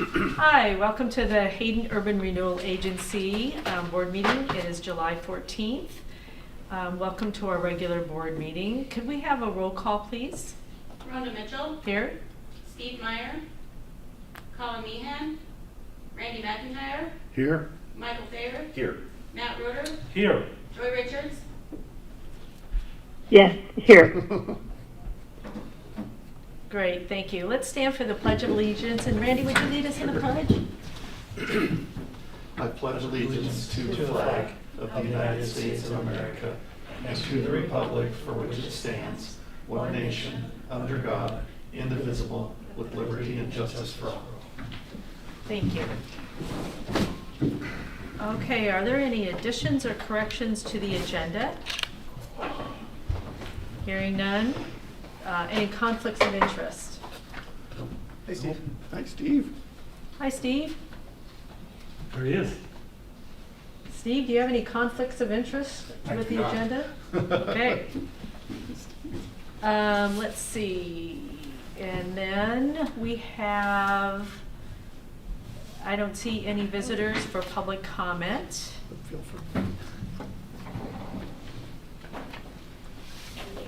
Hi, welcome to the Hayden Urban Renewal Agency board meeting. It is July 14th. Welcome to our regular board meeting. Could we have a roll call, please? Rhonda Mitchell. Here. Steve Meyer. Colin Meehan. Randy McIntire. Here. Michael Thayer. Here. Matt Roeder. Here. Joy Richards. Yes, here. Great, thank you. Let's stand for the Pledge of Allegiance. And Randy, would you lead us in the pledge? I pledge allegiance to the flag of the United States of America and to the republic for which it stands, one nation, under God, indivisible, with liberty and justice for all. Thank you. Okay, are there any additions or corrections to the agenda? Hearing none. Any conflicts of interest? Hey, Steve. Hi, Steve. Hi, Steve. There he is. Steve, do you have any conflicts of interest with the agenda? Okay. Let's see. And then we have, I don't see any visitors for public comment. Feel free.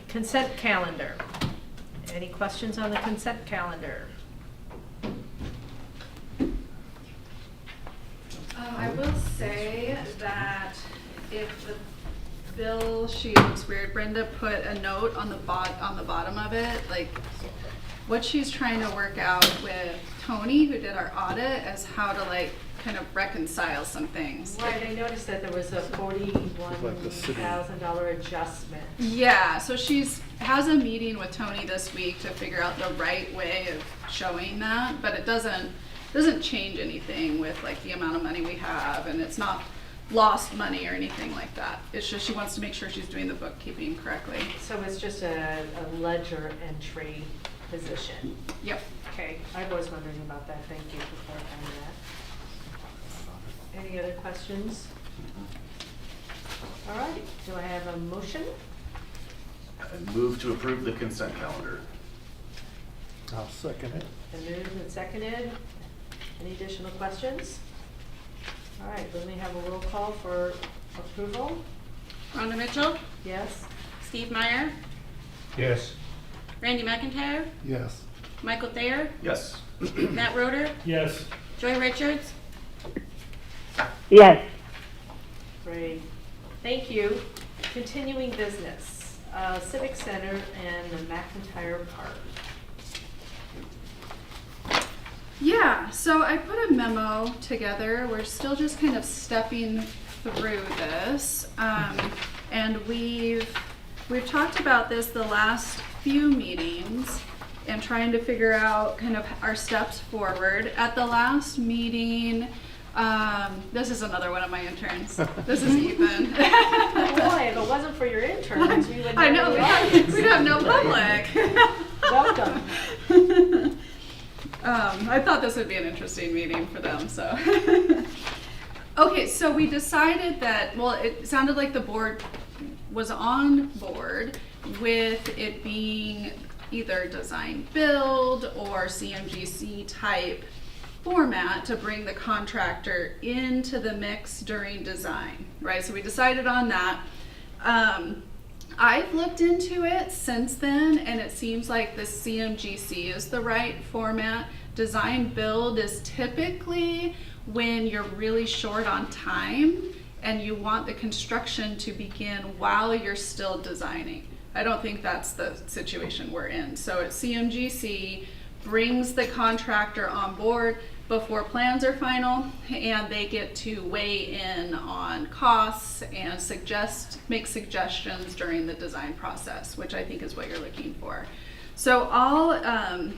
Consent calendar. Any questions on the consent calendar? I will say that if the bill sheet looks weird, Brenda put a note on the bottom of it, like what she's trying to work out with Tony, who did our audit, as how to like kind of reconcile some things. Right, I noticed that there was a $41,000 adjustment. Yeah, so has a meeting with Tony this week to figure out the right way of showing that, but it doesn't change anything with like the amount of money we have, and it's not lost money or anything like that. It's just she wants to make sure she's doing the bookkeeping correctly. So it's just a ledger entry position. Yep. Okay, I was wondering about that. Thank you for clarifying that. Any other questions? All right, do I have a motion? I move to approve the consent calendar. I'll second it. And moved and seconded. Any additional questions? All right, then we have a roll call for approval. Rhonda Mitchell. Yes? Steve Meyer. Yes. Randy McIntire. Yes. Michael Thayer. Yes. Matt Roeder. Yes. Joy Richards. Yes, Great. Thank you. Continuing business, Civic Center and the McIntire Park. Yeah, so I put a memo together. We're still just kind of stepping through this. And we've talked about this the last few meetings and trying to figure out kind of our steps forward. At the last meeting, this is another one of my interns. This is Ethan. Boy, if it wasn't for your interns, we would I know, we'd have no public. Welcome. I thought this would be an interesting meeting for them, so. Okay, so we decided that, well, it sounded like the board was on board with it being either design build or CMGC type format to bring the contractor into the mix during design, right? So we decided on that. I've looked into it since then, and it seems like the CMGC is the right format. Design build is typically when you're really short on time and you want the construction to begin while you're still designing. I don't think that's the situation we're in. So at CMGC brings the contractor on board before plans are final, and they get to weigh in on costs and make suggestions during the design process, which I think is what you're looking for. So I'll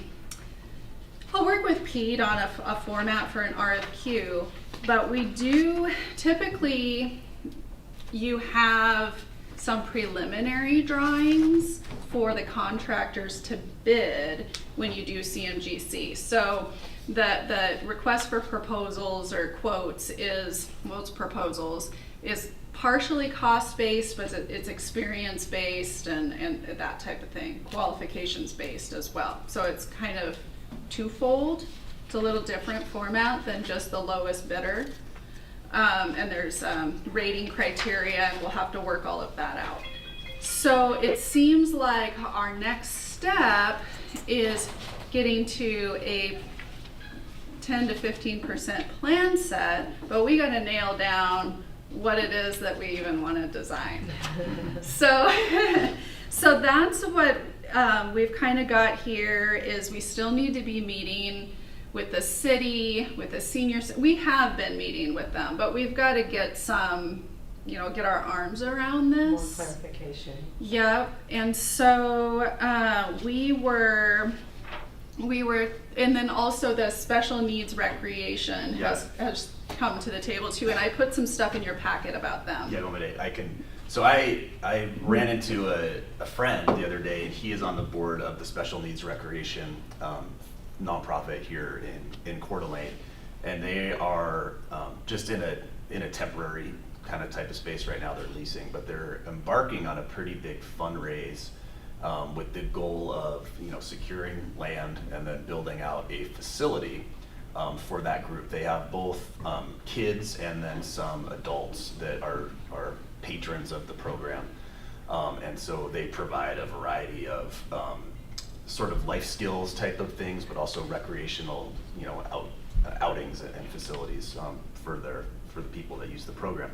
work with Pete on a format for an RFQ, but we do typically, you have some preliminary drawings for the contractors to bid when you do CMGC. So the request for proposals or quotes is, well, it's proposals, is partially cost-based, but it's experience-based and that type of thing, qualifications-based as well. So it's kind of twofold It's a little different format than just the lowest bidder. And there's rating criteria, and we'll have to work all of that out. So it seems like our next step is getting to a 10 to 15% plan set, but we gotta nail down what it is that we even wanna design. So, so that's what we've kind of got here is we still need to be meeting with the city, with the seniors. We have been meeting with them, but we've got to get some, you know, get our arms around More this. clarification. Yep. And so we were, and then also the special needs recreation has come to the table too. And I put some stuff in your packet about them. Yeah, I can. So I ran into a friend the other day, and he is on the board of the Special Needs Recreation nonprofit here in Coeur d'Alene, and they are just in a temporary kind of type of space right now. They're leasing, but they're embarking on a pretty big fundraise with the goal of, you know, securing land and then building out a facility for that group. They have both kids and then some adults that are patrons of the program, and so they provide a variety of sort of life skills type of things, but also recreational, you know, outings and facilities for the people that use the program.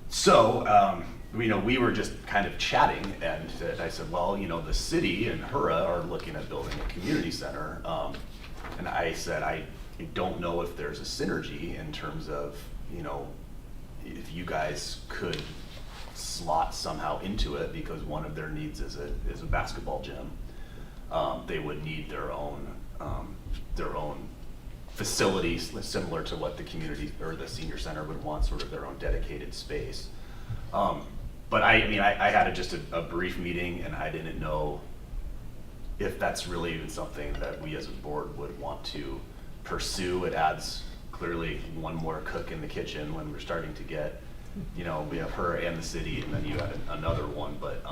So, you know, we were just kind of chatting, and I said, well, you know, the city and HURA are looking at building a community center, and I said, I don't know if there's a synergy in terms of, you know, if you guys could slot somehow into it, because one of their needs is a basketball gym. They would need their own facilities similar to what the community or the senior center would want, sort of their own dedicated space. But I mean, I had just a brief meeting, and I didn't know if that's really even something that we as a board would want to pursue. It adds clearly one more cook in the kitchen when we're starting to get, you know, we have her and the city, and then you have another one. But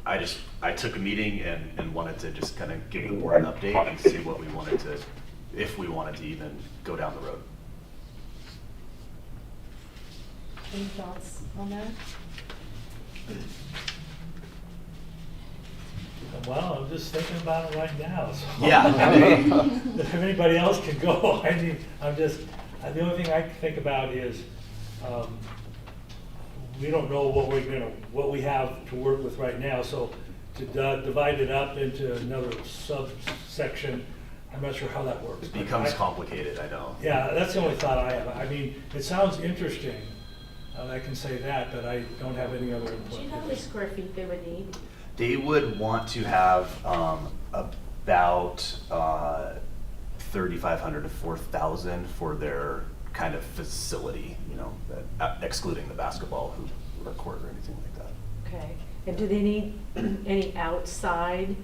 I took a meeting and wanted to just kind of give the board an update and see what we wanted to, if we wanted to even go down the road. Any thoughts on that? Well, I'm just thinking about it right now. So. Yeah. If anybody else can go, I mean, the only thing I can think about is, we don't know what we have to work with right now, so to divide it up into another subsection, I'm not sure how that works. It becomes complicated, I know. Yeah, that's the only thought I have. I mean, it sounds interesting, I can say that, but I don't have any other input. Do you know how many square feet they would need? They would want to have about 3,500 to 4,000 for their kind of facility, you know, excluding the basketball hoop or court or anything like that. Okay. And do they need any outside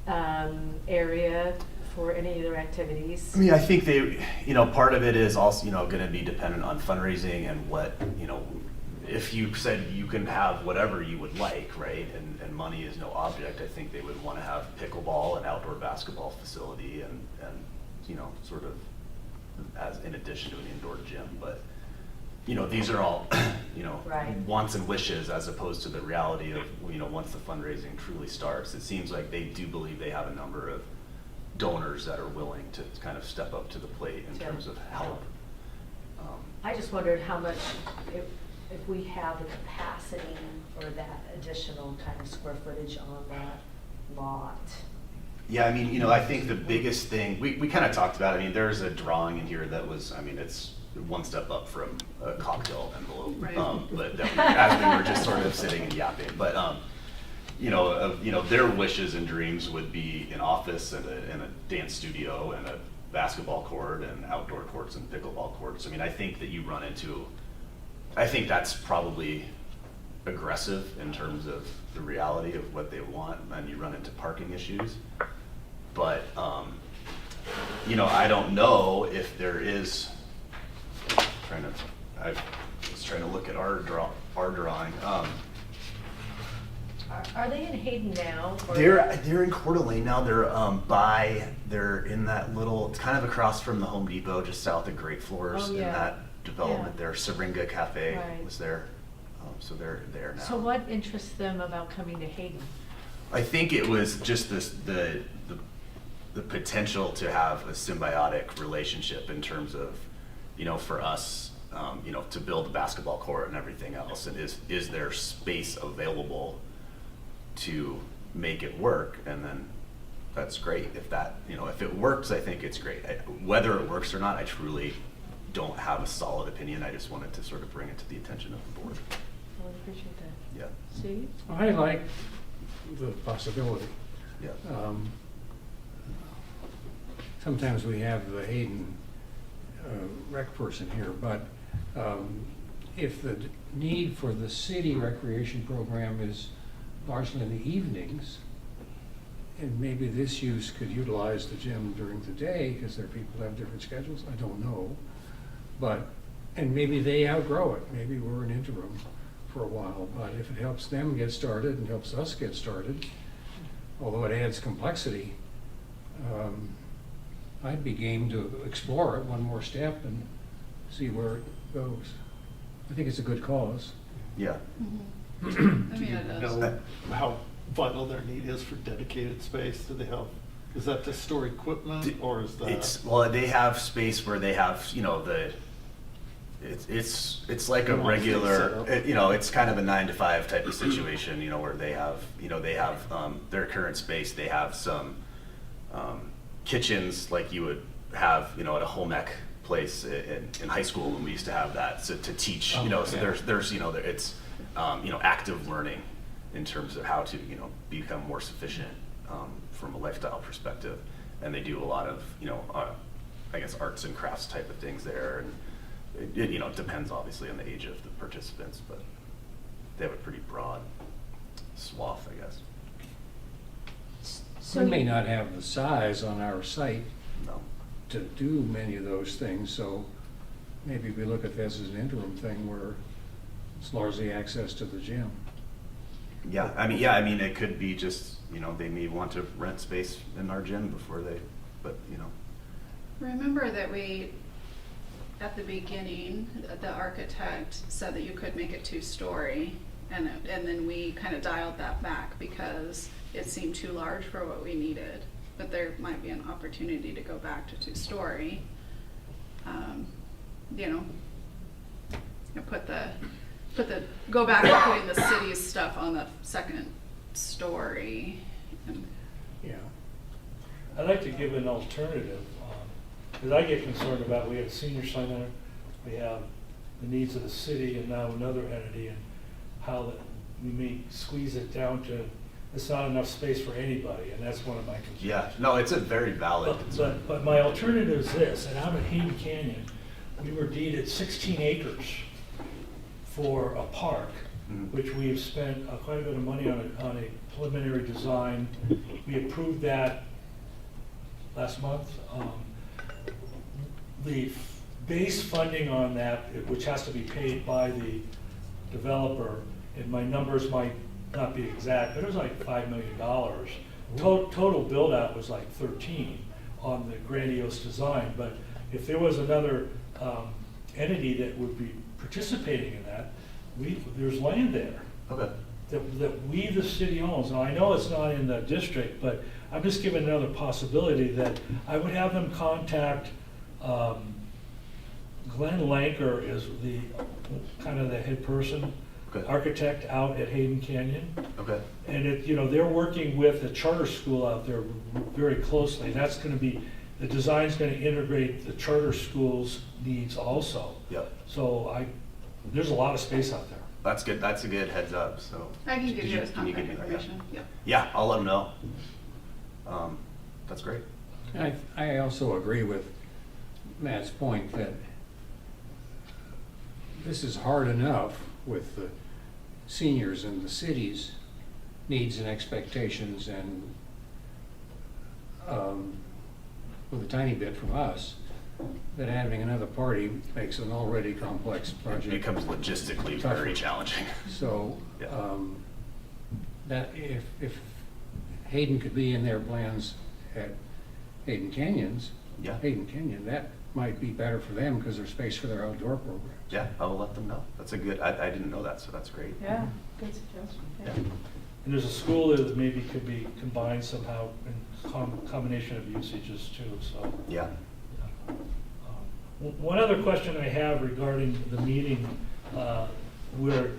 area for any of their activities? I mean, I think they, you know, part of it is also, you know, going to be dependent on fundraising and what, you know, if you said you can have whatever you would like, right, and money is no object, I think they would want to have pickleball and outdoor basketball facility and you know, sort of as in addition to an indoor gym. But, you know, these are all, you know, Right. wants and wishes as opposed to the reality of, you know, once the fundraising truly starts. It seems like they do believe they have a number of donors that are willing to kind of step up to the plate in Yeah. terms of help. I just wondered how much, if we have the capacity for that additional kind of square footage on that lot. Yeah, I mean, you know, I think the biggest thing, we kind of talked about, I mean, there's a drawing in here that was, I mean, it's one step up from a cocktail envelope. Right. But as we were just sort of sitting and yapping, but, you know, their wishes and dreams would be an office and a dance studio and a basketball court and outdoor courts and pickleball courts. I mean, I think that you run into, I think that's probably aggressive in terms of the reality of what they want, and you run into parking issues. But, you know, I don't know if there is, I was trying to look at our drawing. Are they in Hayden now? or- They're in Coeur d'Alene now. They're in that little. It's kind of across from the Home Depot, just south of Great Floors. Oh, In yeah. that development Yeah. there, Syringa Cafe Right. was there. So they're there now. So what interests them about coming to Hayden? I think it was just the potential to have a symbiotic relationship in terms of, for us, to build a basketball court and everything else. And is there space available to make it work? And then that's great. If it works, I think it's great. Whether it works or not, I truly don't have a solid opinion. I just wanted to sort of bring it to the attention of the board. I would appreciate that. Yeah, Steve? I like the possibility. yeah. Sometimes we have the Hayden rec person here, but if the need for the city recreation program is largely in the evenings, and maybe this use could utilize the gym during the day, because there are people who have different schedules, I don't know. And maybe they outgrow it, maybe we're an interim for a while, but if it helps them get started and helps us get started, although it adds complexity, I'd be game to explore it one more step and see where it goes. I think it's a good cause. Yeah. I mean, it is. Know how vital their need is for dedicated space? Do they have, is that to store equipment, or is that? They have space where they have, it's like a Long regular, setup. it's kind of a 9 to 5 type of situation, where they have, their current space, they have some kitchens like you would have, at a home ec place in high school when we used to have that, so to teach, so there's, it's, active learning in terms of how to, become more sufficient from a lifestyle perspective. And they do a lot of, I guess, arts and crafts type of things there. And it depends obviously on the age of the participants, but they have a pretty broad swath, I guess. We may not have the size on our site No. to do many of those things, so maybe we look at this as an interim thing where it's largely access to the gym. Yeah, I mean, it could be just, they may want to rent space in our gym before but. Remember that at the beginning, the architect said that you could make it 2-story, and then we kind of dialed that back because it seemed too large for what we needed. But there might be an opportunity to go back to 2-story. And go back to putting the city's stuff on the 2nd story. And Yeah. I'd like to give an alternative, because I get concerned about, we have a senior center, we have the needs of the city, and now another entity, and how that we may squeeze it down to, it's not enough space for anybody, and that's one of my concerns. Yeah, no, it's a very valid concern. But my alternative is this, and I'm at Hayden Canyon, we were deeded 16 acres for a park, Mhm. which we have spent quite a bit of money on a preliminary design. We approved that last month. The base funding on that, which has to be paid by the developer, and my numbers might not be exact, but it was like $5 million. Total build out was like 13 on the grandiose design, but if there was another entity that would be participating in that, there's land there Okay. that we, the city, owns. And I know it's not in the district, but I'm just giving another possibility that I would have them contact Glenn Lanker is kind of the head person, Okay. architect out at Hayden Canyon. Okay. And they're working with a charter school out there very closely. And that's going to be, the design's going to integrate the charter school's needs also. Yep. So there's a lot of space out there. That's good. That's a good heads up. So. I can give you his Can you give contact me that? information. Yep. Yeah, I'll let them know. That's great. I also agree with Matt's point that this is hard enough with the seniors and the city's needs and expectations, and with a tiny bit from us, that having another party makes an already complex It project. becomes logistically Tougher. very challenging. So, Yeah. that if Hayden could be in their plans at Hayden Canyon, that might be better for them because there's space for their outdoor programs. Yeah, I will let them know. That's a good, I didn't know that, so that's great. Yeah, good suggestion. Yeah. And there's a school that maybe could be combined somehow in combination of usages too, so. Yeah. One other question I have regarding the meeting, where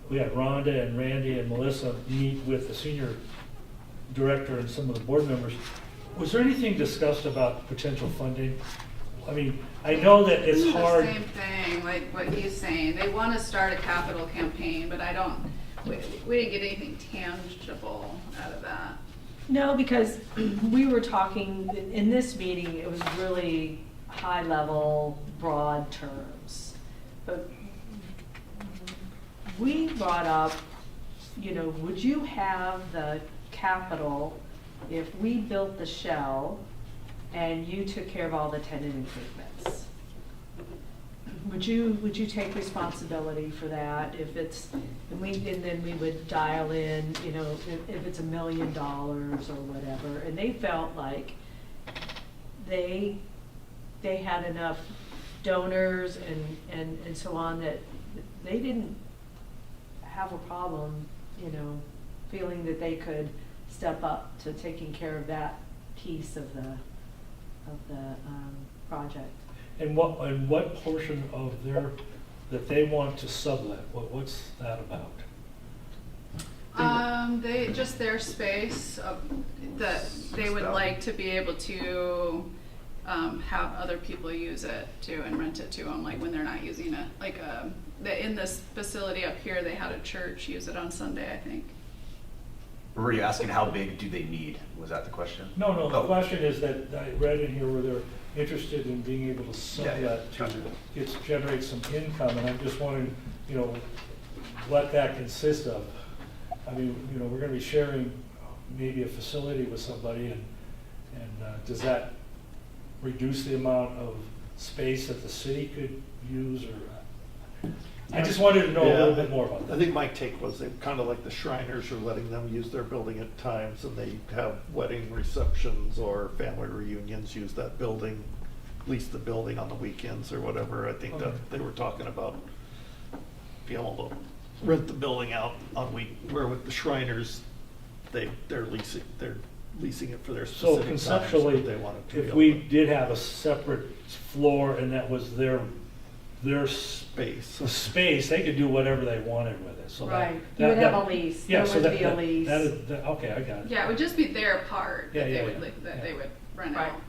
we had Rhonda and Randy and Melissa meet with the senior director and some of the board members. Was there anything discussed about potential funding? I mean, I know that it's hard. The same thing, like what he's saying. They want to start a capital campaign, but we didn't get anything tangible out of that. No, because we were talking, in this meeting, it was really high level, broad terms. But we brought up, would you have the capital if we built the shell and you took care of all the tenant improvements? Would you take responsibility for that if it's, and then we would dial in, if it's $1 million or whatever, and they felt like they had enough donors and so on that they didn't have a problem, feeling that they could step up to taking care of that piece of the project. And what portion of that they want to sublet, what's that about? Just their space that they would like to be able to have other people use it too and rent it to them, like when they're not using it. Like in this facility up here, they had a church use it on Sunday, I think. Were you asking how big do they need? Was that the question? No, the question is that I read in here where they're interested in being able to sublet Gotcha. to generate some income, and I'm just wondering, what that consists of. I mean, we're gonna be sharing maybe a facility with somebody, and does that reduce the amount of space that the city could use, or? I just wanted to know a little bit more about that. I think my take was they kind of like the Shriners are letting them use their building at times, and they have wedding receptions or family reunions, use that building, lease the building on the weekends or whatever. I think that they were talking about being able to rent the building out on where with the Shriners, they're leasing it for their So specific times, conceptually, but they wanted to be if able we to- did have a separate floor and that was their space. they could do whatever they wanted with it, so that. Right, you would have a lease, Yeah, there so would that, be a lease. okay, I got it. Yeah, it would just be their part that Yeah, they would yeah. that they would rent Right. out,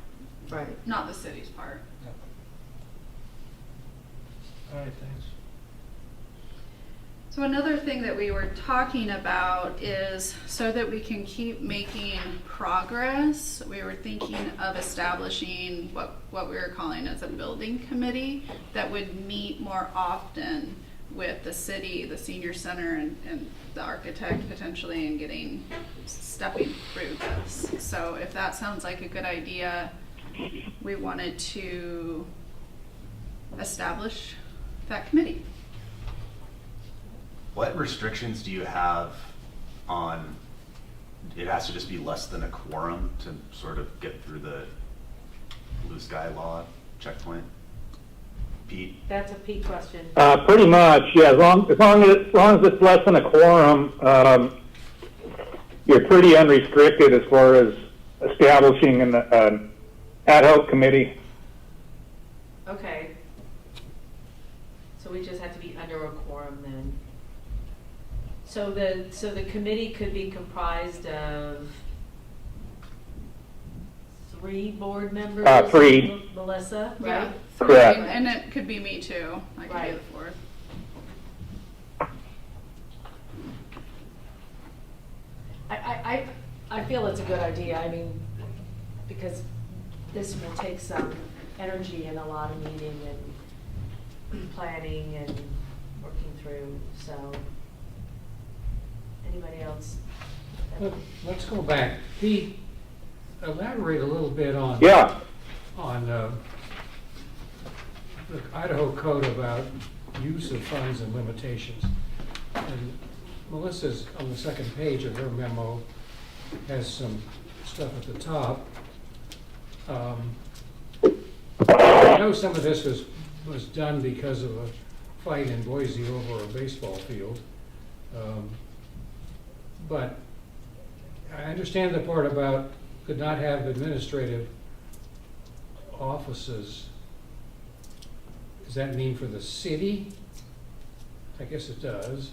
Right. not the city's part. All right, thanks. So another thing that we were talking about is so that we can keep making progress, we were thinking of establishing what we were calling as a building committee that would meet more often with the city, the senior center, and the architect potentially, and stepping through this. So if that sounds like a good idea, we wanted to establish that committee. What restrictions do you have on, it has to just be less than a quorum to sort of get through the blue sky law checkpoint? Pete? That's a Pete question. Pretty much, yeah. As long as it's less than a quorum, you're pretty unrestricted as far as establishing an ad hoc committee. Okay. So we just have to be under a quorum then. So the committee could be comprised of 3 board members? 3. Melissa, Yeah. right? Correct. And it could be me too. I could be Right. the 4th. I feel it's a good idea, I mean, because this will take some energy and a lot of meeting and planning and working through, so. Anybody else? Let's go back. Pete, elaborate a little bit on. Yeah. On the Idaho code about use of funds and limitations. And Melissa's, on the second page of her memo, has some stuff at the top. I know some of this was done because of a fight in Boise over a baseball field. But I understand the part about could not have administrative offices. Does that mean for the city? I guess it does.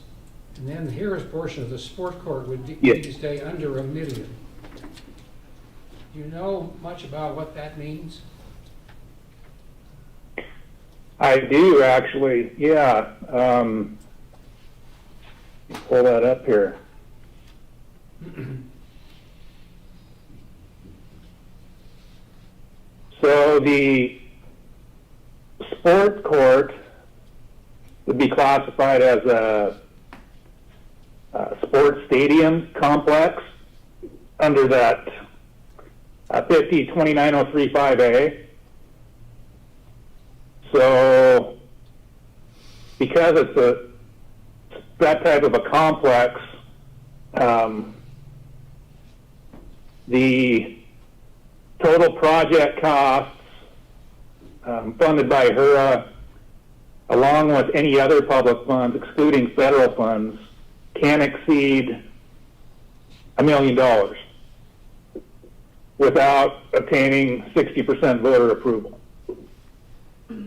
And then the HURA's portion of the sport court would need to stay under $1 million. Do you know much about what that means? I do actually, yeah. Pull that up here. So the sport court would be classified as a sports stadium complex under that 50-29035A. So because it's that type of a complex, the total project costs funded by HURA, along with any other public funds, excluding federal funds, can exceed $1 million without obtaining 60% voter approval.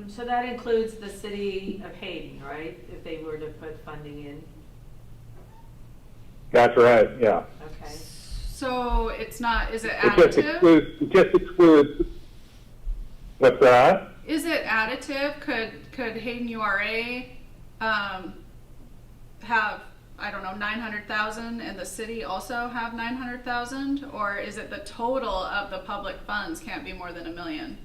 So that includes the city of Hayden, right? If they were to put funding in? That's right, yeah. Okay. So it's not, is it It just excludes, what's that? Is it additive? Could Hayden URA have, I don't know, 900,000 and the city also have 900,000? Or is it the total of the public funds can't be more than $1 million?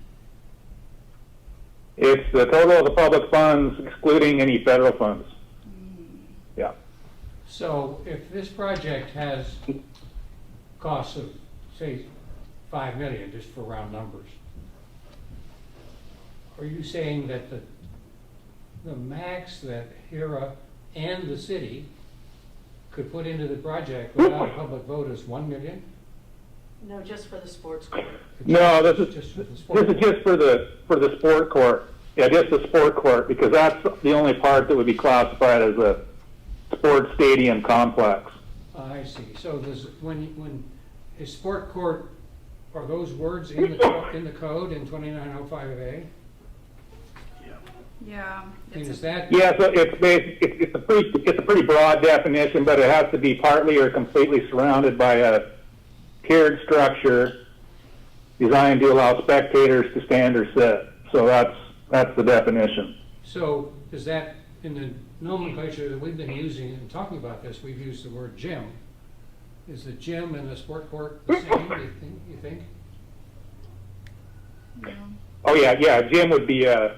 It's the total of the public funds excluding any federal funds. Yeah. So if this project has costs of, say, $5 million, just for round numbers, are you saying that the max that HURA and the city could put into the project without a public vote is $1 million? No, just for the sports court. No, this is Just for the this sport. is just for the sport court. Yeah, just the sport court, because that's the only part that would be classified as a sports stadium complex. I see. So there's, when a sport court, are those words in the code in 2905A? Yeah. I mean, is that? Yeah, so it's a pretty broad definition, but it has to be partly or completely surrounded by a tiered structure designed to allow spectators to stand or sit. So that's the definition. So is that, in the nomenclature that we've been using in talking about this, we've used the word gym. Is the gym and the sport court the same, you think? Yeah. Oh yeah, gym would be the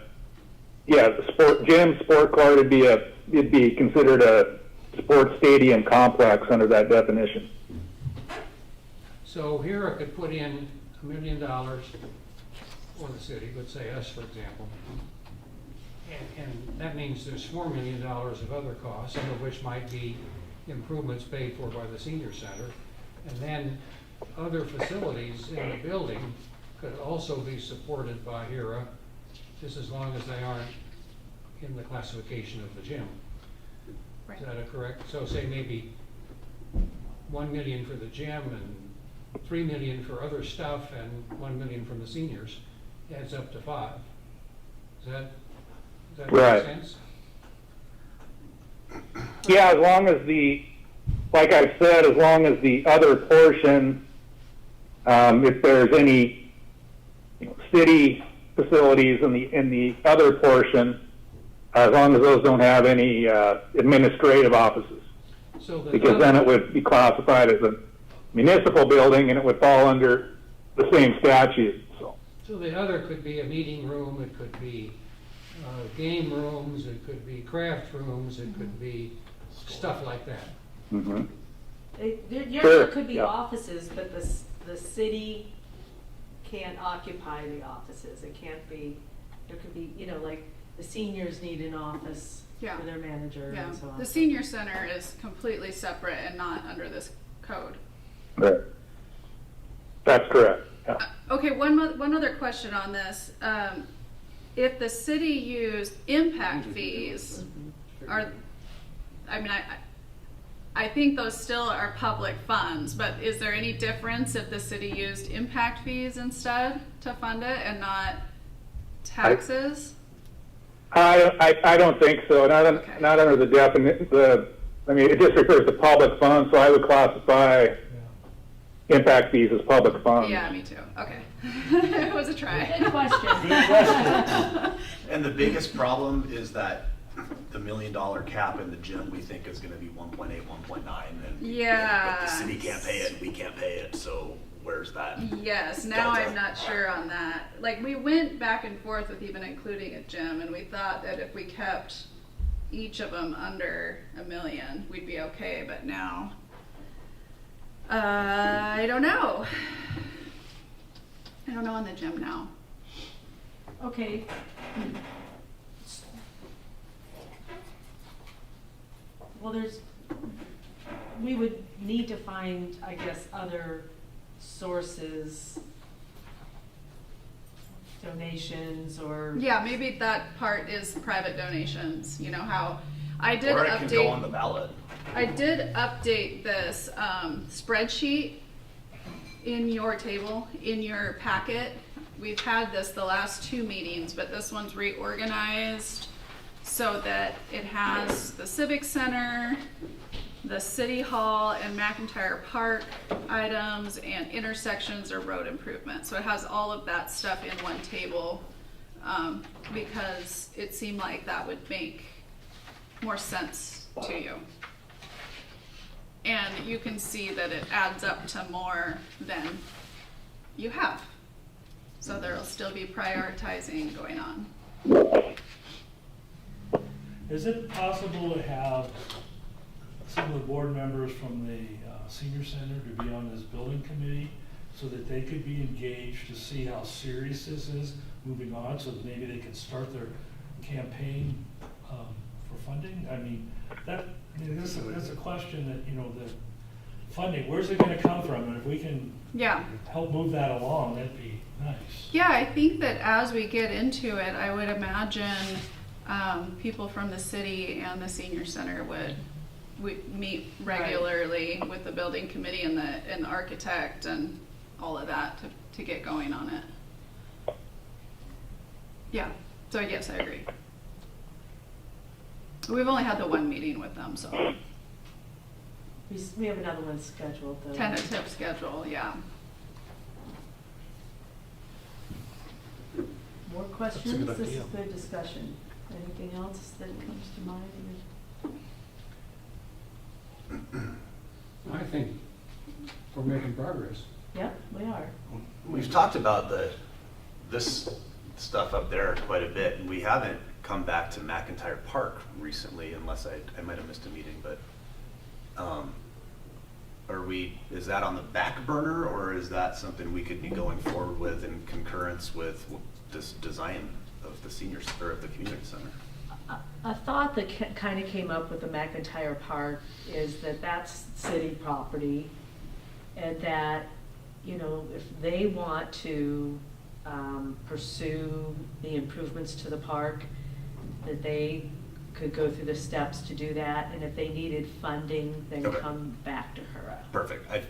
sport court would be it'd be considered a sports stadium complex under that definition. So HURA could put in $1 million for the city, let's say us, for example. And that means there's $4 million of other costs, some of which might be improvements paid for by the senior center. And then other facilities in the building could also be supported by HURA, just as long as they aren't in the classification of the gym. Right. Is that correct? So say maybe $1 million for the gym and $3 million for other stuff and $1 million from the seniors adds up to $5 million. Does that Right. make sense? Yeah, as long as like I said, as long as the other portion, if there's any city facilities in the other portion, as long as those don't have any administrative offices, So the because then it would be classified as a municipal building and it would fall under the same statute. So the other could be a meeting room, it could be game rooms, it could be craft rooms, it could be stuff like that. Mm-hmm. There could be yeah. offices, but the city can't occupy the offices. It can't be, there could be, like, the seniors need an office Yeah. for their manager Yeah, and so on. the senior center is completely separate and not under this code. Right. That's correct. Yeah. Okay, one other question on this. If the city used impact fees, are, I mean, I think those still are public funds, but is there any difference if the city used impact fees instead to fund it and not taxes? I don't think so. Okay. Not under the definition. I mean, it just refers to public funds, so I would classify impact fees as public funds. Yeah, me too. Okay. It was a try. Good question. Good question. And the biggest problem is that the $1 million cap in the gym, we think is gonna be 1.8, 1.9, and Yeah. but the city can't pay it, we can't pay it, so where's that? Yes, now Delta. I'm not sure on that. Like, we went back and forth with even including a gym, and we thought that if we kept each of them under $1 million, we'd be okay, but now, I don't know. I don't know on the gym now. Okay. Well, we would need to find, I guess, other sources, donations or. Yeah, maybe that part is private donations, you know how, I did Or it can go on the update, ballot. I did update this, spreadsheet in your table, in your packet. We've had this the last 2 meetings, but this one's reorganized so that it has the Civic Center, the City Hall and McIntire Park items, and intersections or road improvements. So it has all of that stuff in one table, because it seemed like that would make more sense to you. And you can see that it adds up to more than you have. So there'll still be prioritizing going on. Is it possible to have some of the board members from the senior center to be on this building committee so that they could be engaged to see how serious this is moving on, so that maybe they could start their campaign for funding? I mean, that's a question that, you know, the funding, where's it gonna come from? And if we can Yeah. help move that along, that'd be nice. Yeah, I think that as we get into it, I would imagine people from the city and the senior center would meet regularly with the building committee and the architect and all of that to get going on it. Yeah, so yes, I agree. We've only had the 1 meeting with them, so We have another one scheduled though. tentative schedule, yeah. More questions? good This is idea. good discussion. Anything else that comes to mind? I think we're making progress. Yep, we are. We've talked about this stuff up there quite a bit, and we haven't come back to McIntire Park recently, unless I might have missed a meeting, but is that on the back burner, or is that something we could be going forward with in concurrence with this design of the seniors, or of the community center? A thought that kind of came up with the McIntire Park is that that's city property, and that, you know, if they want to pursue the improvements to the park, that they could go through the steps to do that, and if they needed funding, then Okay. come back to HURA. Perfect. I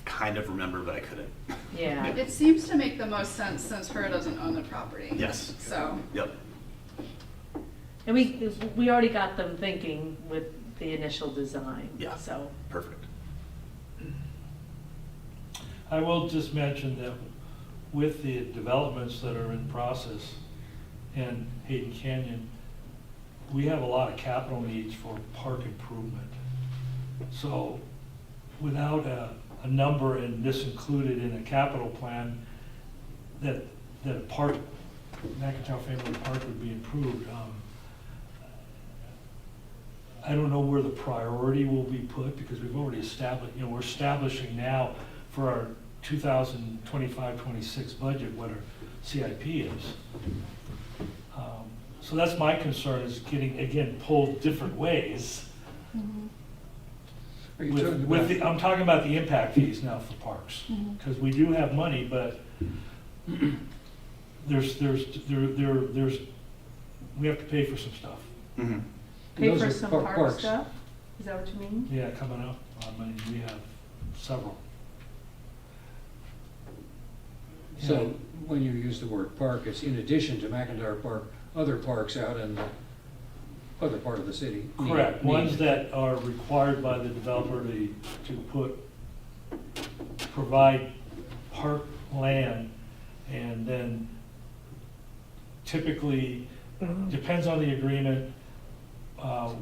kind of remember, but I couldn't. Yeah. It seems to make the most sense since HURA doesn't own the property. Yes. So, Yep. And we already got them thinking with the initial design. Yeah. So, Perfect. I will just mention that with the developments that are in process in Hayden Canyon, we have a lot of capital needs for park improvement. So without a number and this included in a capital plan, that park, McIntire Family Park would be improved. I don't know where the priority will be put, because we've already established, you know, we're establishing now for our 2025-26 budget what our CIP is. So that's my concern, is getting, again, pulled different ways. Are you talking With about, the, I'm talking about the impact fees now for parks, because we do have money, but there's, we have to pay for some stuff. Mhm. Pay Those for are some park- park parks. stuff? Is that what you mean? Yeah, coming up, I mean, we have several. so when you use the word park, it's in addition to McIntire Park, other parks out in the other part of the city? need- Correct, need- ones that are required by the developer provide park land, and then typically, depends on the agreement,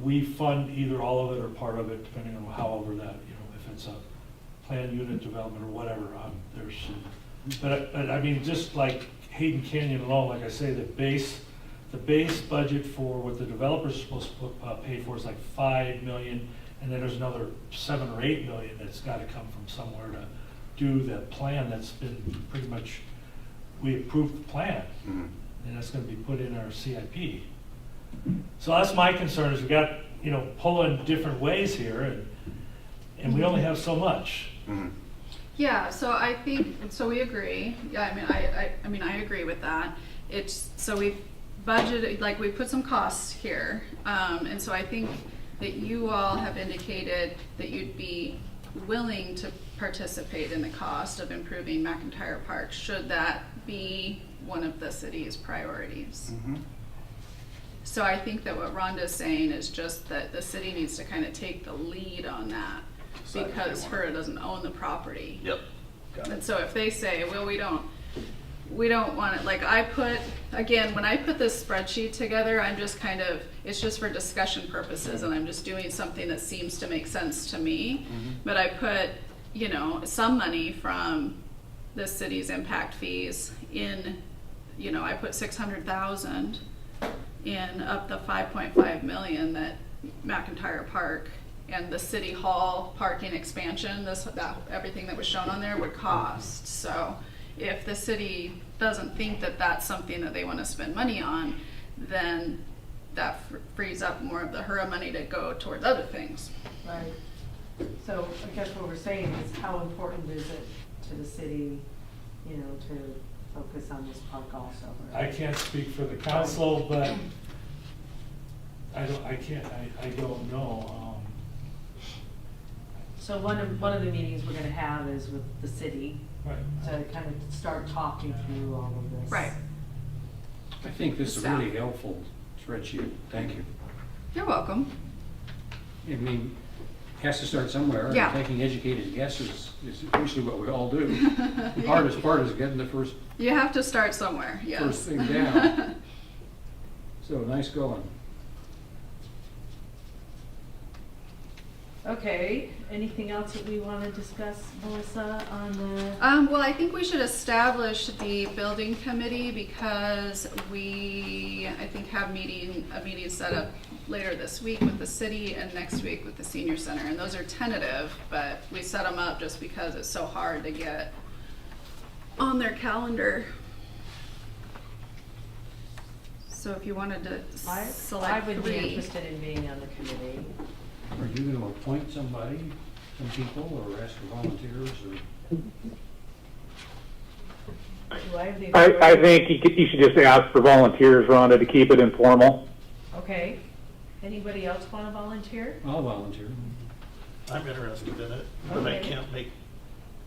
we fund either all of it or part of it, depending on however that, if it's a planned unit development or whatever, there's, but I mean, just like Hayden Canyon alone, like I say, the base budget for what the developer's supposed to pay for is like 5 million, and then there's another 7 or 8 million that's gotta come from somewhere to do the plan that's been pretty much, we approved the plan, Mhm. and that's gonna be put in our CIP. So that's my concern, is we got, pulling different ways here, and we only have so much. Mhm. Yeah, so I think, so we agree. Yeah, I mean, I agree with that. It's, so we budgeted, like, we put some costs here. And so I think that you all have indicated that you'd be willing to participate in the cost of improving McIntire Park, should that be one of the city's priorities. Mhm. So I think that what Rhonda's saying is just that the city needs to kind of take the lead on that, Decide if they because want it. HURA doesn't own the property. Yep, got And it. so if they say, well, we don't want it, like I put, again, when I put this spreadsheet together, I'm just kind of, it's just for discussion purposes, and I'm just doing something that seems to make sense to me. But I put, some money from the city's impact fees in, I put 600,000 in up the 5.5 million that McIntire Park and the city hall parking expansion, everything that was shown on there would cost. So if the city doesn't think that that's something that they want to spend money on, then that frees up more of the HURA money to go towards other things. Right. So I guess what we're saying is, how important is it to the city, to focus on this park also? I can't speak for the council, but I don't know. So one of the meetings we're gonna have is with the city, Right. to kind of start talking through all of this. Right. I think this is a really helpful spreadsheet, thank you. You're welcome. I mean, has to start somewhere. and Yeah. Taking educated guesses is usually what we all do. The hardest part is getting the first You have to start somewhere, yes. First thing down. So, nice going. Okay, anything else that we want to discuss, Melissa, on the? Well, I think we should establish the building committee, because I think, have a meeting set up later this week with the city and next week with the senior center. And those are tentative, but we set them up just because it's so hard to get on their calendar. So if you wanted to I select would be three. interested in being on the committee. Are you going to appoint somebody, some people, or ask for volunteers, or? Do I have the I authority? think you should just ask for volunteers, Rhonda, to keep it informal. Okay. Anybody else want to volunteer? I'll volunteer. I'm interested in it, but I Okay. can't make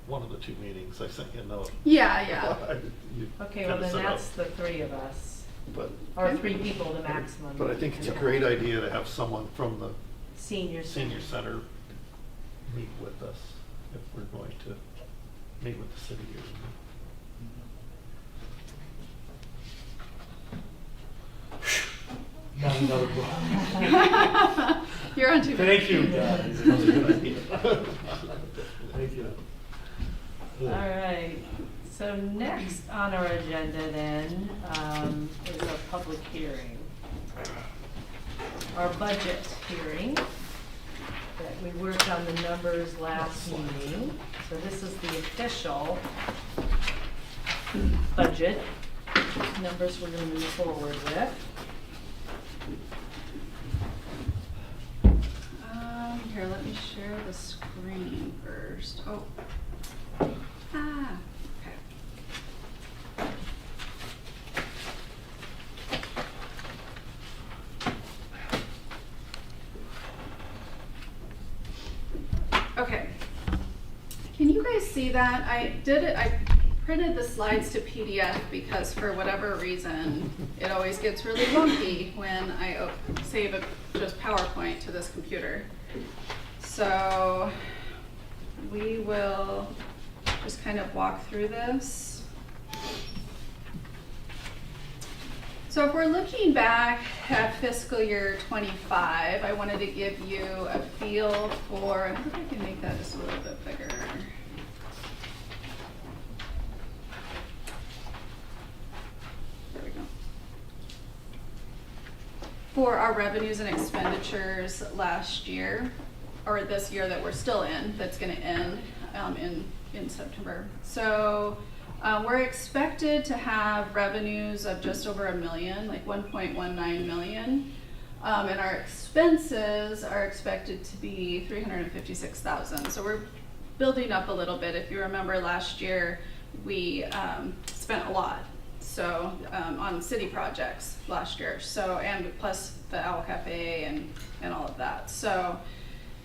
one of the two meetings. I sent you a note. Yeah. You Okay, well kinda then set up, that's the three of us, But, or 3 people, the maximum. but I think it's a great idea to have someone from the Senior senior center meet with us if we're going to meet with the city here. Not another book. You're on too. Thank you, guys. That's a good idea. Thank you. All right, so next on our agenda then is a public hearing. Our budget hearing, that we worked on the numbers last meeting. So this is the official budget numbers we're gonna move forward with. here, let me share the screen first. Oh. Ah, okay. Okay. Can you guys see that? I printed the slides to PDF because for whatever reason, it always gets really wonky when I save just PowerPoint to this computer. So we will just kind of walk through this. So if we're looking back at fiscal year 25, I wanted to give you a feel for, I think I can make that just a little bit bigger. There we go. For our revenues and expenditures last year, or this year that we're still in, that's gonna end in September. So we're expected to have revenues of just over $1 million, like 1.19 million. And our expenses are expected to be 356,000. So we're building up a little bit. If you remember last year, we spent a lot. So on city projects last year. So, and plus the Owl Cafe and all of that. So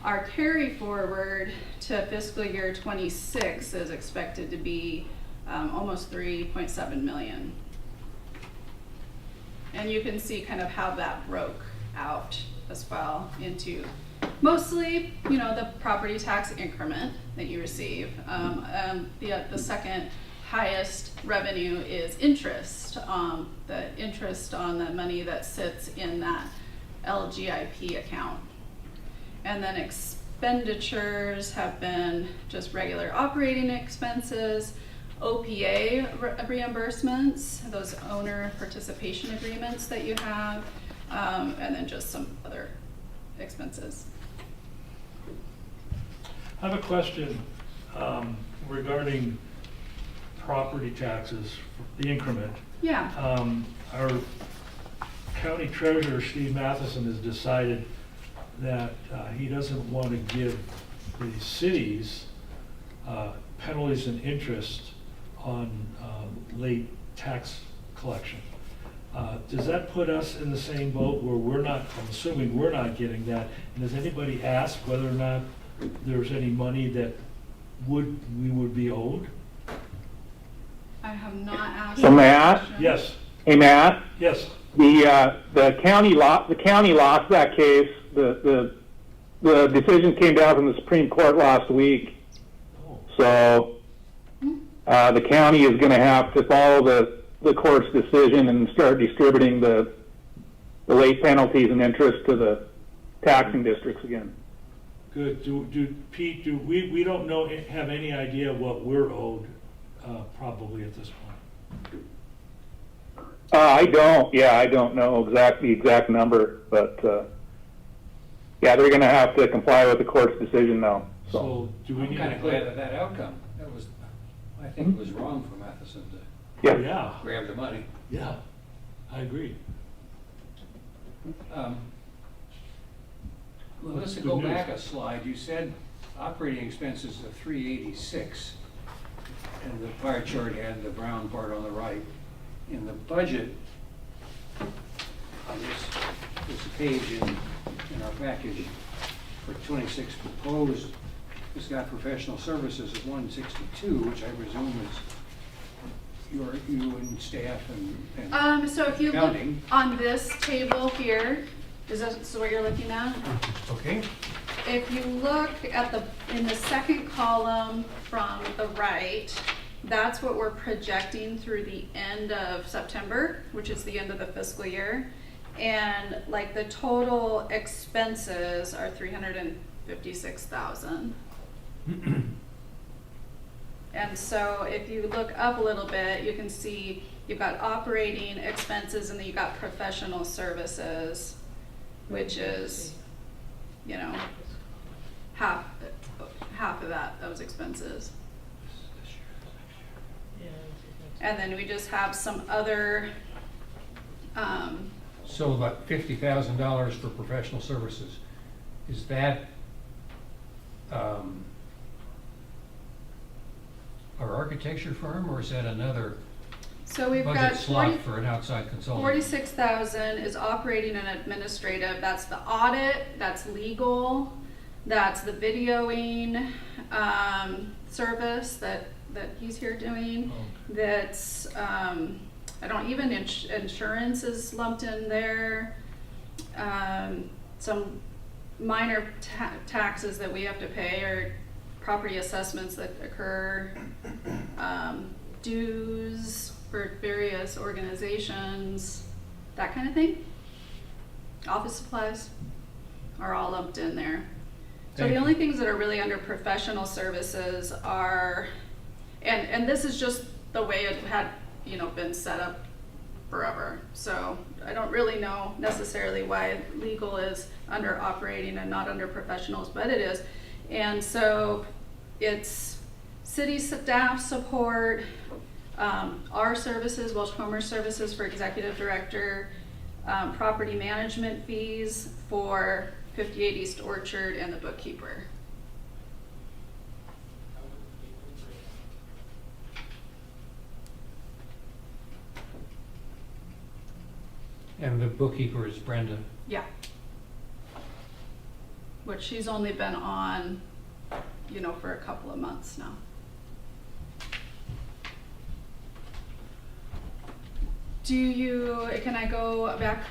our carry forward to fiscal year 26 is expected to be almost 3.7 million. And you can see kind of how that broke out as well into mostly, you know, the property tax increment that you receive. The second highest revenue is interest, the interest on the money that sits in that LGIP account. And then expenditures have been just regular operating expenses, OPA reimbursements, those owner participation agreements that you have, and then just some other expenses. I have a question regarding property taxes, the increment. Yeah. Our county treasurer, Steve Matheson, has decided that he doesn't want to give the cities penalties and interest on late tax collection. Does that put us in the same boat where we're not, I'm assuming we're not getting that, and has anybody asked whether or not there's any money that we would be owed? I have not asked. So Matt? that question. Yes, Hey, Matt, yes. the county lost that case. The decision came down from the Supreme Court last week. Oh. So the county is going to have to follow the court's decision and start distributing the late penalties and interest to the taxing districts again. Good. Pete, we don't have any idea what we're owed probably at this point. I don't know the exact number, but yeah, they're going to have to comply with the court's decision now. So do we I'm need kind of to glad of that outcome. I think it was wrong for Matheson to Yeah, grab the money. yeah, I agree. Melissa, Good go news. back a slide. You said operating expenses of 386, and the pie chart had the brown part on the right. In the budget, on this page in our package for 26 proposed, it's got professional services of 162, which I presume is you and staff and So if you look accounting. on this table here, is this what you're looking at? Okay. If you look at in the second column from the right, that's what we're projecting through the end of September, which is the end of the fiscal year. And like the total expenses are 356,000. And so if you look up a little bit, you can see you've got operating expenses and then you've got professional services, which is, you know, half of those expenses. And then we just have some other, So about $50,000 for professional services. Is that our architecture firm, or is that another So we've got budget slot for an outside consultant? 46,000 is operating and administrative. That's the audit, that's legal, that's the videoing service that he's here doing. That's I don't even insurance is lumped in there. Some minor taxes that we have to pay, or property assessments that occur, dues for various organizations, that kind of thing. Office supplies are all lumped in there. So Thank the you. only things that are really under professional services are, and this is just the way it had, been set up forever. So I don't really know necessarily why legal is under operating and not under professionals, but it is. And so it's city staff support, our services, Welsh Commerce Services for executive director, property management fees for 58 East Orchard, and the bookkeeper. And the bookkeeper is Brenda. Yeah. Which she's only been on, for a couple of months now. Can I go back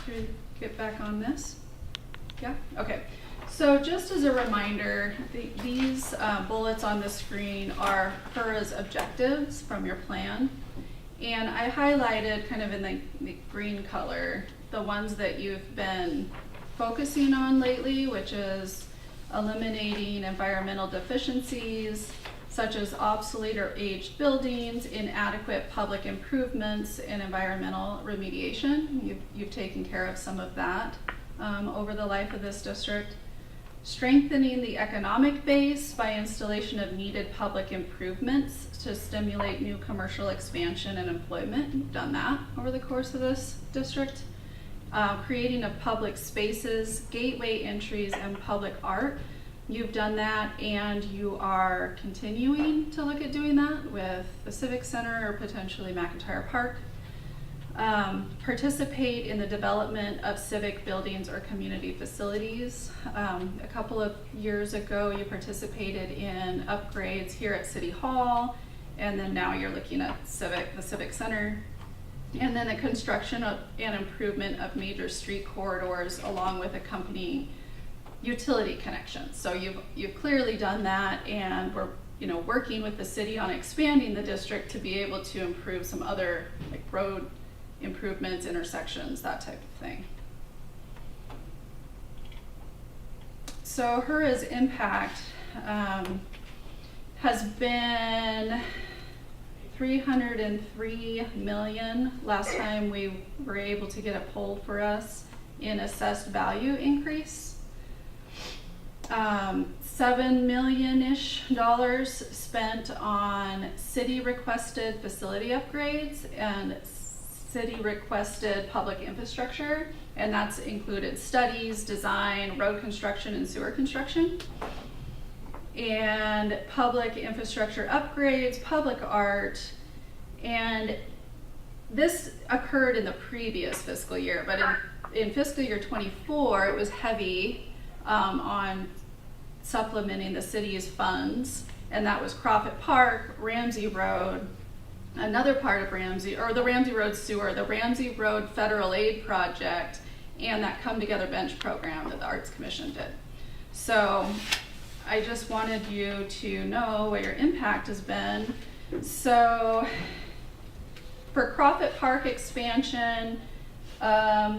to get back on this? Yeah, okay. So just as a reminder, these bullets on the screen are HURA's objectives from your plan. And I highlighted kind of in the green color, the ones that you've been focusing on lately, which is eliminating environmental deficiencies, such as obsolete or aged buildings, inadequate public improvements, and environmental remediation. You've taken care of some of that over the life of this district. Strengthening the economic base by installation of needed public improvements to stimulate new commercial expansion and employment. You've done that over the course of this district. Creating of public spaces, gateway entries, and public art. You've done that, and you are continuing to look at doing that with the Civic Center or potentially McIntire Park. Participate in the development of civic buildings or community facilities. A couple of years ago, you participated in upgrades here at City Hall, and then now you're looking at the Civic Center. And then the construction and improvement of major street corridors along with accompanying utility connections. So you've clearly done that, and we're working with the city on expanding the district to be able to improve some other road improvements, intersections, that type of thing. So HURA's impact has been $303 million last time we were able to get a poll for us in assessed value increase. $7 million-ish spent on city requested facility upgrades and city requested public infrastructure, and that's included studies, design, road construction, and sewer construction. And public infrastructure upgrades, public art, and this occurred in the previous fiscal year, but in fiscal year 24, it was heavy on supplementing the city's funds, and that was Crawford Park, Ramsey Road, another part of the Ramsey Road sewer, the Ramsey Road federal aid project, and that Come Together Bench program that the Arts Commission did. So I just wanted you to know what your impact has been. So for Crawford Park expansion,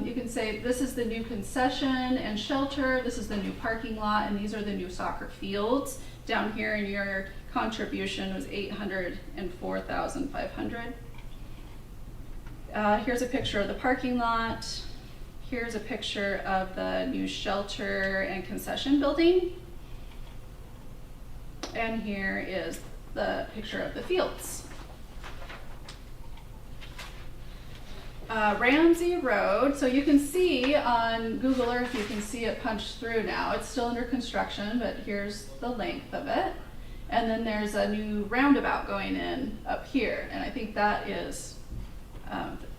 you can say this is the new concession and shelter, this is the new parking lot, and these are the new soccer fields. Down here in your contribution was $804,500. Here's a picture of the parking lot. Here's a picture of the new shelter and concession building. And here is the picture of the fields. Ramsey Road. So you can see on Google Earth, you can see it punched through now. It's still under construction, but here's the length of it. And then there's a new roundabout going in up here. And I think that is,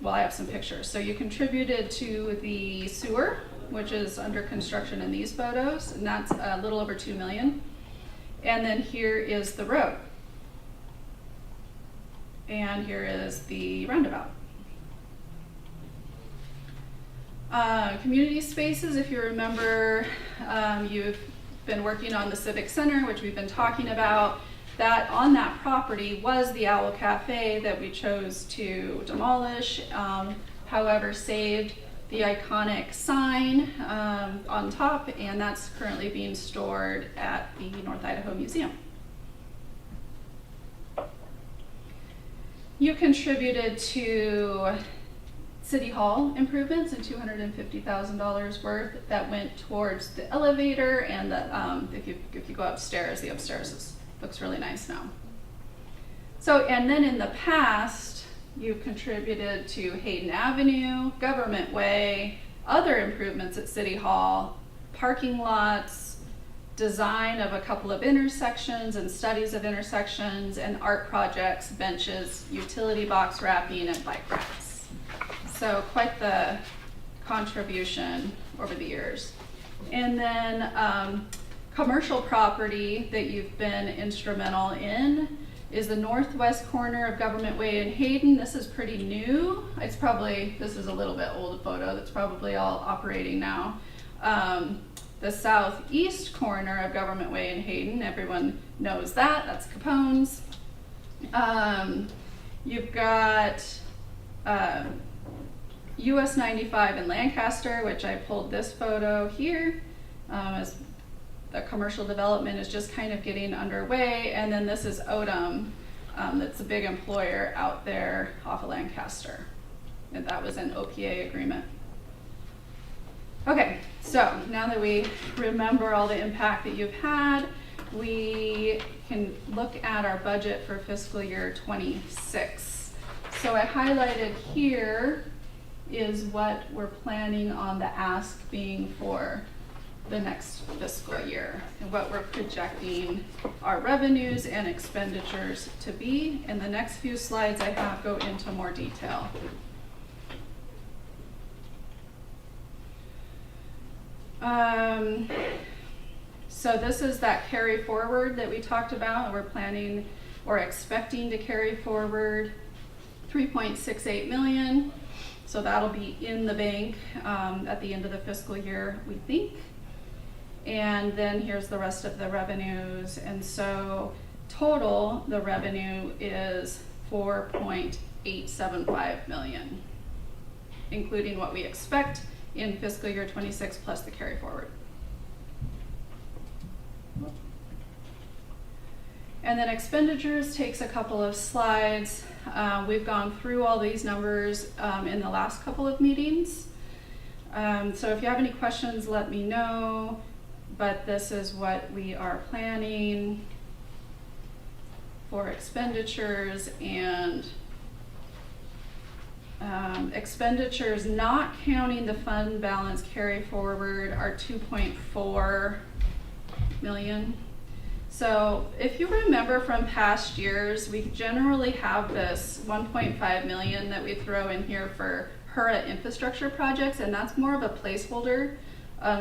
well, I have some pictures. So you contributed to the sewer, which is under construction in these photos, and that's a little over 2 million. And then here is the road. And here is the roundabout. Community spaces, if you remember, you've been working on the Civic Center, which we've been talking about. That on that property was the Owl Cafe that we chose to demolish, however saved the iconic sign on top, and that's currently being stored at the North Idaho Museum. You contributed to City Hall improvements and $250,000 worth that went towards the elevator and the, if you go upstairs, the upstairs looks really nice now. So, and then in the past, you've contributed to Hayden Avenue, Government Way, other improvements at City Hall, parking lots, design of a couple of intersections and studies of intersections, and art projects, benches, utility box wrapping, and bike racks. So quite the contribution over the years. And then commercial property that you've been instrumental in is the northwest corner of Government Way in Hayden. This is pretty new. It's probably, this is a little bit old photo that's probably all operating now. The southeast corner of Government Way in Hayden, everyone knows that, that's Capone's. You've got US 95 in Lancaster, which I pulled this photo here, as the commercial development is just kind of getting underway. And then this is Odom, that's a big employer out there off of Lancaster. And that was an OPA agreement. Okay, so now that we remember all the impact that you've had, we can look at our budget for fiscal year 26. So I highlighted here is what we're planning on the ask being for the next fiscal year and what we're projecting our revenues and expenditures to be. In the next few slides I have go into more detail. So this is that carry forward that we talked about. We're planning or expecting to carry forward 3.68 million. So that'll be in the bank at the end of the fiscal year, we think. And then here's the rest of the revenues. And so total, the revenue is 4.875 million, including what we expect in fiscal year 26 plus the carry forward. And then expenditures takes a couple of slides. We've gone through all these numbers in the last couple of meetings. So if you have any questions, let me know. But this is what we are planning for expenditures, and expenditures not counting the fund balance carry forward are 2.4 million. So if you remember from past years, we generally have this 1.5 million that we throw in here for HURA infrastructure projects, and that's more of a placeholder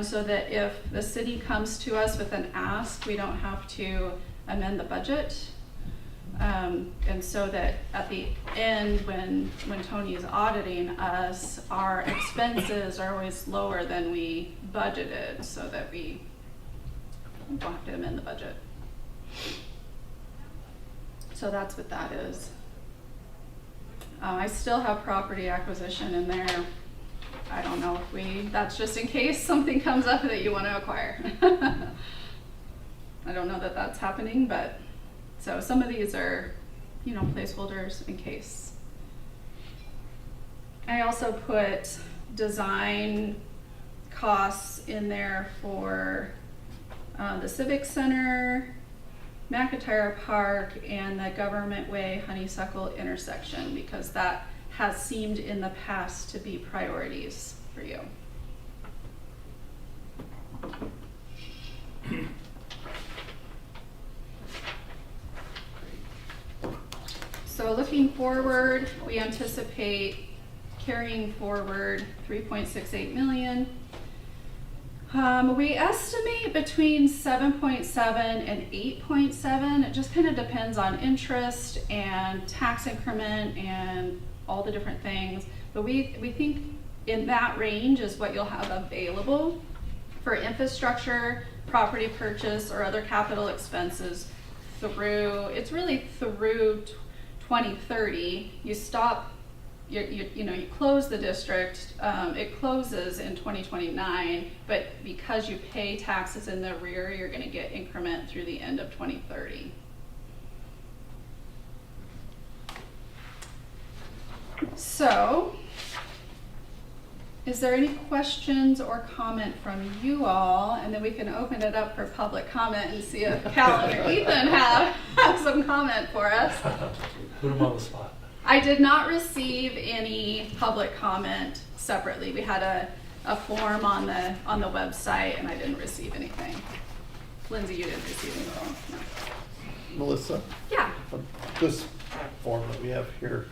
so that if the city comes to us with an ask, we don't have to amend the budget. And so that at the end, when Tony is auditing us, our expenses are always lower than we budgeted, so that we don't have to amend the budget. So that's what that is. I still have property acquisition in there. I don't know if that's just in case something comes up that you want to acquire. I don't know that that's happening, but so some of these are, you know, placeholders in case. I also put design costs in there for the Civic Center, McIntire Park, and the Government Way Honeysuckle intersection, because that has seemed in the past to be priorities for you? So looking forward, we anticipate carrying forward 3.68 million. We estimate between 7.7 and 8.7. It just kind of depends on interest and tax increment and all the different things. But we think in that range is what you'll have available for infrastructure, property purchase, or other capital expenses through, it's really through 2030. You stop, you close the district, it closes in 2029, but because you pay taxes in the rear, you're gonna get increment through the end of 2030. So, is there any questions or comment from you all? And then we can open it up for public comment and see if Cal or Ethan have some comment for us. Put them on the spot. I did not receive any public comment separately. We had a form on the website, and I didn't receive anything. Lindsay, you didn't receive anything? No. Melissa, Yeah. this form that we have here,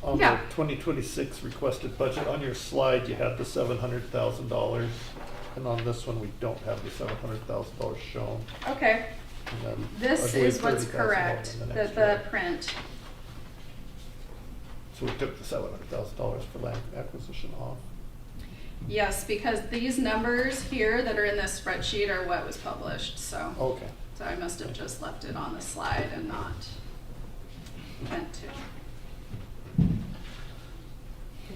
on Yeah. the 2026 requested budget, on your slide, you had the $700,000, and on this one, we don't have the $700,000 shown. Okay. And then I This believe is what's $30,000 correct, in the the next year. print. So we took the $700,000 for land acquisition off. Yes, because these numbers here that are in this spreadsheet are what was published, so. Okay. So I must have just left it on the slide and not meant to.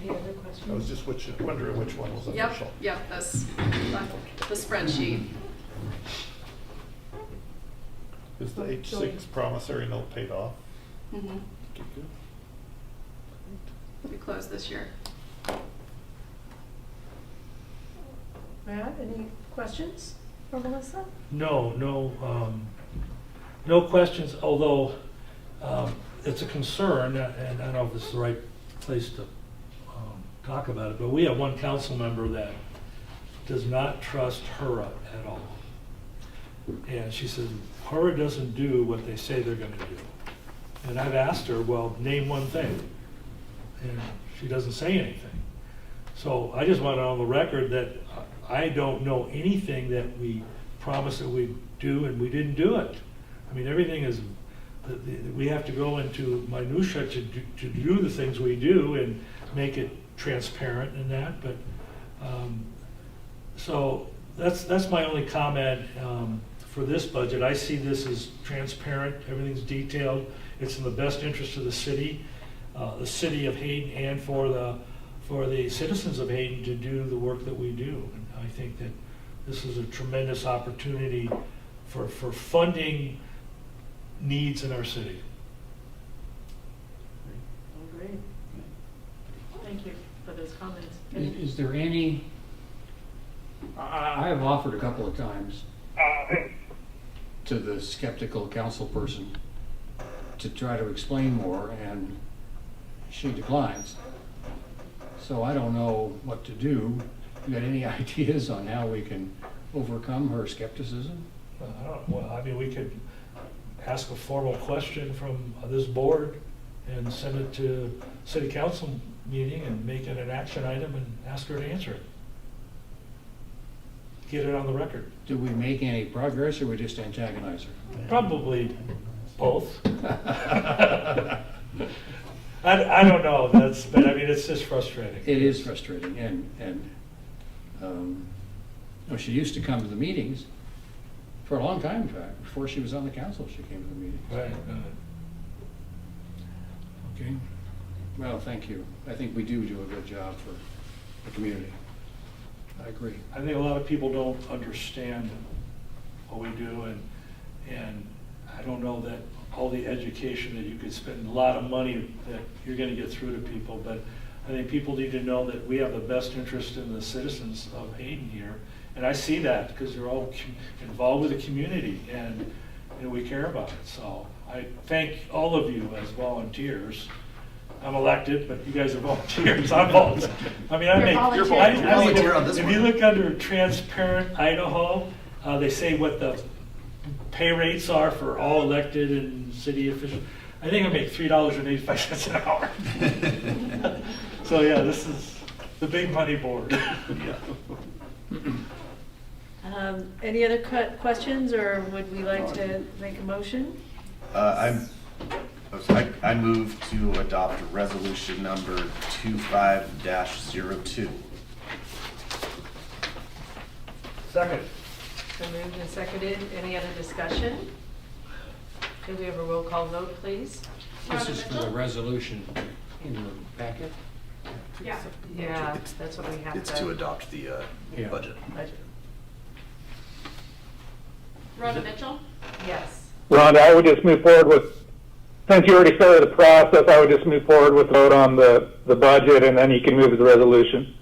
Any other questions? I was just wondering which one was official. Yep, this, the spreadsheet. Is the H6 promissory note paid off? Mhm. Okay, good. We closed this year. Matt, any questions for Melissa? No questions, although it's a concern, and I don't know if this is the right place to talk about it, but we have one council member that does not trust HURA at all. And she says, HURA doesn't do what they say they're gonna do. And I've asked her, well, name one thing. And she doesn't say anything. So I just want it on the record that I don't know anything that we promised that we'd do and we didn't do it. I mean, everything is, we have to go into minutia to do the things we do and make it transparent and that, but, so that's my only comment for this budget. I see this as transparent, everything's detailed, it's in the best interest of the city of Hayden, and for the citizens of Hayden to do the work that we do. And I think that this is a tremendous opportunity for funding needs in our city. Great. Thank you for those comments. Is there any, I have offered a couple of times to the skeptical council person to try to explain more, and she declines. So I don't know what to do. You got any ideas on how we can overcome her skepticism? Well, I mean, we could ask a formal question from this board and send it to city council meeting and make it an action item and ask her to answer it. Get it on the record. Do we make any progress, or we just antagonize her? Probably both. I don't know, but I mean, it's just frustrating. It is frustrating, and no, she used to come to the meetings for a long time, in fact. Before she was on the council, she came to the meetings. Right. Okay. Well, thank you. I think we do a good job for the community. I agree. I think a lot of people don't understand what we do, and I don't know that all the education that you could spend, a lot of money that you're gonna get through to people, but I think people need to know that we have the best interest in the citizens of Hayden here. And I see that because they're all involved with the community, and we care about it. So I thank all of you as volunteers. I'm elected, but you guys are volunteers, I'm volunteer. I mean, I You're make, volunteer. I You're volunteer on mean, this if one. you look under Transparent Idaho, they say what the pay rates are for all elected and city officials. I think I make $3.85 an hour. So yeah, this is the big money board. Yeah. Any other questions, or would we like to make a motion? I move to adopt resolution number 25-02. Second. So moved and seconded. Any other discussion? Could we have a roll call vote, please? This is for the resolution in the packet. Yeah. Yeah, that's what we have to. It's to adopt the Yeah. budget. Budget. Rhoda Mitchell? Yes. Rhonda, I would just move forward with, since you already started the process, I would just move forward with the vote on the budget, and then you can move to the resolution.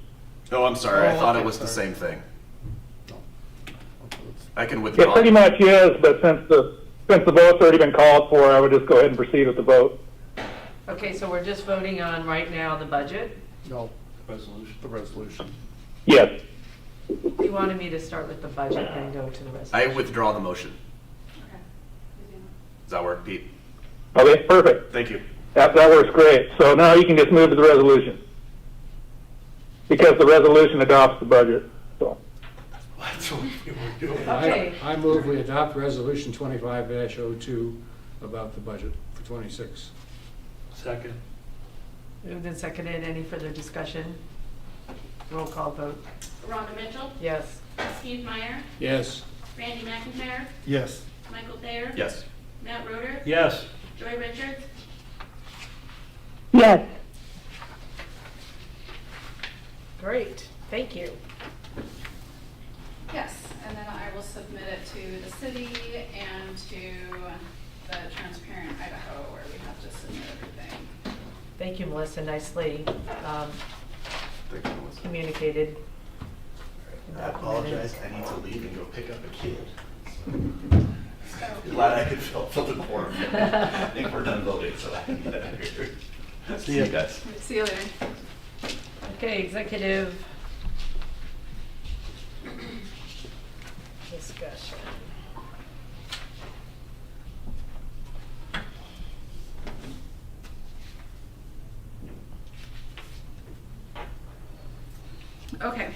Oh, I'm sorry, I Oh, thought it okay, was the sorry. same thing. I can It withdraw. pretty much is, but since the vote's already been called for, I would just go ahead and proceed with the vote. Okay, so we're just voting on right now the budget. No. Resolution. The resolution. Yes. You wanted me to start with the budget and go to the I resolution. withdraw the motion. Does that work, Pete? Okay, perfect. Thank you. That works great. So now you can just move to the resolution. Because the resolution adopts the budget, so. That's what we were doing. Okay. I move we adopt resolution 25-02 about the budget for 26. Second. Moved and seconded. Any further discussion? Roll call vote. Rhonda Mitchell? Yes. Steve Meyer? Yes. Randy McIntire? Yes. Michael Thayer? Yes. Matt Roder? Yes. Joy Richards? Yes. Great. Thank you. Yes, and then I will submit it to the city and to the Transparent Idaho, where we have to submit everything. Thank you, Melissa. Nicely Thank you, Melissa. communicated. I apologize, I need to leave and go pick up a kid. Glad I could fill the quorum. I think we're done voting, so I can get out of here. See you guys. See you later. Okay, executive discussion. Okay.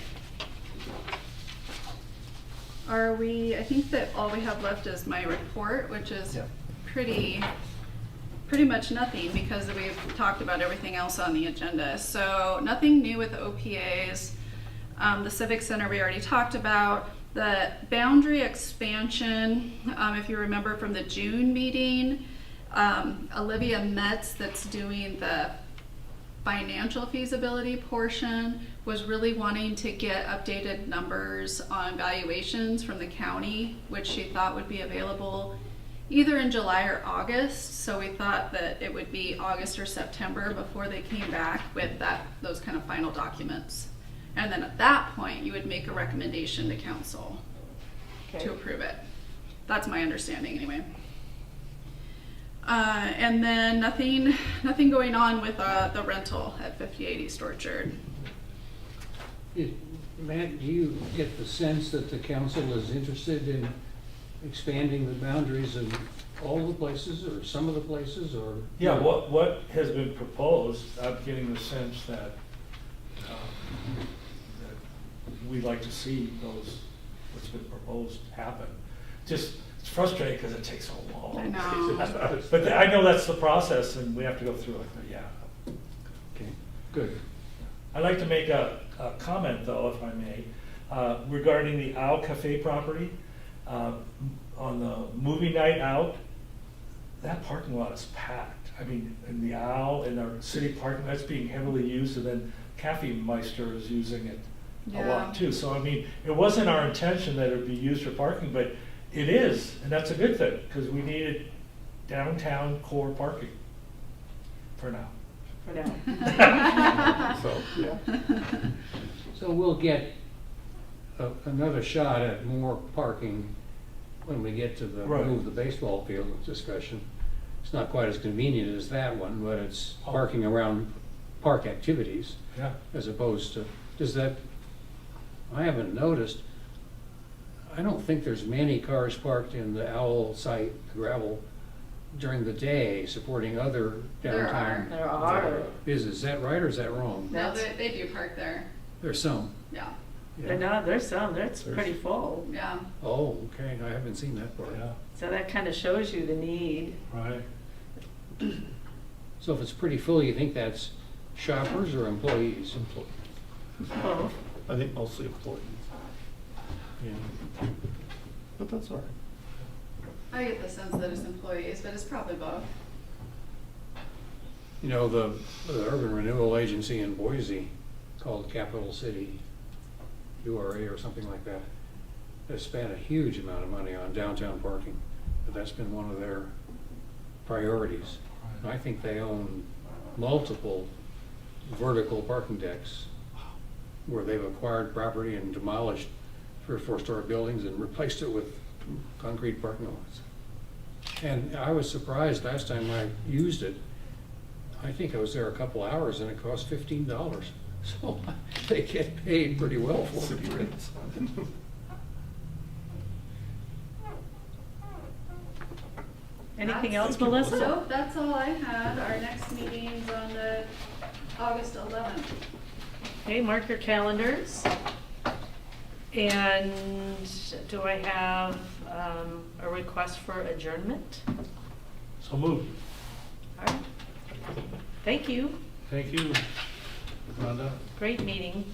I think that all we have left is my report, which is Yeah. pretty much nothing because we've talked about everything else on the agenda. So nothing new with OPAs. The Civic Center we already talked about. The boundary expansion, if you remember from the June meeting, Olivia Metz, that's doing the financial feasibility portion, was really wanting to get updated numbers on valuations from the county, which she thought would be available either in July or August. So we thought that it would be August or September before they came back with those kind of final documents. And then at that point, you would make a recommendation to council Okay. to approve it. That's my understanding anyway. And then nothing going on with the rental at 5080 East Orchard. Matt, do you get the sense that the council is interested in expanding the boundaries of all the places or some of the places, or? Yeah, what has been proposed, I'm getting the sense that we'd like to see what's been proposed happen. Just, it's frustrating because it takes so long. I know. But I know that's the process and we have to go through it, but yeah. Okay, good. I'd like to make a comment though, if I may, regarding the Owl Cafe property. On the movie night out, that parking lot is packed. I mean, in the Owl, in our city parking, that's being heavily used, and then Cafe Meister is using it a Yeah. lot too. So I mean, it wasn't our intention that it would be used for parking, but it is, and that's a good thing, because we needed downtown core parking for now. For now. So, yeah. So we'll get another shot at more parking when we get to the Right. move the baseball field discussion. It's not quite as convenient as that one, but it's parking around park activities Yeah. as opposed to, does that, I haven't noticed, I don't think there's many cars parked in the Owl site, the gravel, during the day supporting other There downtown. There are. Is that right or is that wrong? No, they do park there, There's some. yeah, They're not, there's some, that's pretty full. yeah. Oh, okay, I haven't seen that part. Yeah, So that kind of shows you the need. right. So if it's pretty full, you think that's shoppers or employees? Both. I think mostly employees, Yeah. but that's all right. I get the sense that it's employees, but it's probably both. You know, the urban renewal agency in Boise called Capital City HURA or something like that has spent a huge amount of money on downtown parking. But that's been one of their priorities. And I think they own multiple vertical parking decks where they've acquired property and demolished 3 or 4-story buildings and replaced it with concrete parking lots. And I was surprised last time I used it. I think I was there a couple hours and it cost $15. So they get paid pretty well for it. Anything That's- else, Melissa? Nope, that's all I had. Our next meeting's on the August 11th. Okay, mark your calendars. And do I have a request for adjournment? So moved. All right. Thank you. Thank you, Rhonda. Great meeting.